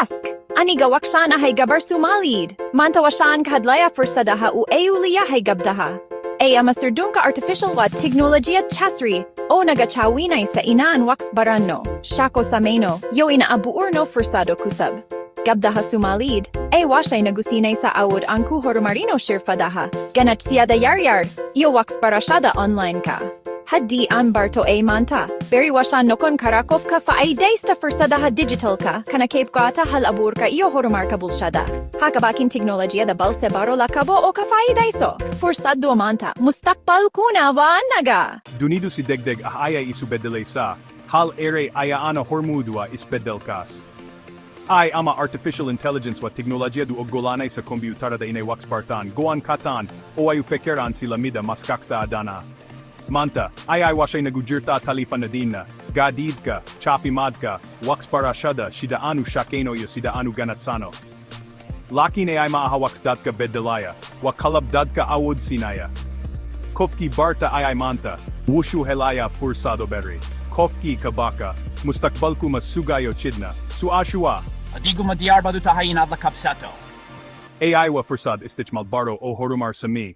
task. Ani gawak siya na hay gabar sumalid. Maanta wasaan kahadlaya Fursadda u euliya hay Gabdhaha. Ay amasurdung ka artificial wa teknolohiya chasri o nagachawinay sa inaan wax baranno. Shako sameno, yo inaabuurno Fursadda kusab. Gabdhaha sumalid, ay wasay nagusinay sa awod ang kuhoromarino shirfadaha. Ganat siya da yaryard, iyo wax parasyada online ka. Hadi an barto ay Maanta, beri wasan nokon karakov ka fa ay days ta Fursadda digital ka, kana cape ka ata halabur ka iyo horomar ka bulsyada. Hakabakin teknolohiya da balse baro lakabo o ka fa ay dayso. Fursadda Maanta, mustakbal kuna waan naga. Dunido si degdeg ahayay isubedelay sa, hal ere ayaana hormudua isbedelkas. Ay ama artificial intelligence wa teknolohiya du oggolanay sa kompyutara da inay wax partan, goan katan, o ayu fekeran sila mida maskaksta adana. Maanta, ay wasay nagujirta talifa na din na, gadid ka, chafi mad ka, wax parasyada, sidaanu shakeno yo sidaanu ganatsano. Laki na ay maahawaks dat ka bedelaya, wakalabdad ka awod sinaya. Kofki barta ay Maanta, wushu helaya Fursadda beri. Kofki kabaka, mustakbalku masugayo chidna, suashua. Adigo madiyar badu tahayin adla kapsato. AI wa Fursadda istich malbaro o horumar sami,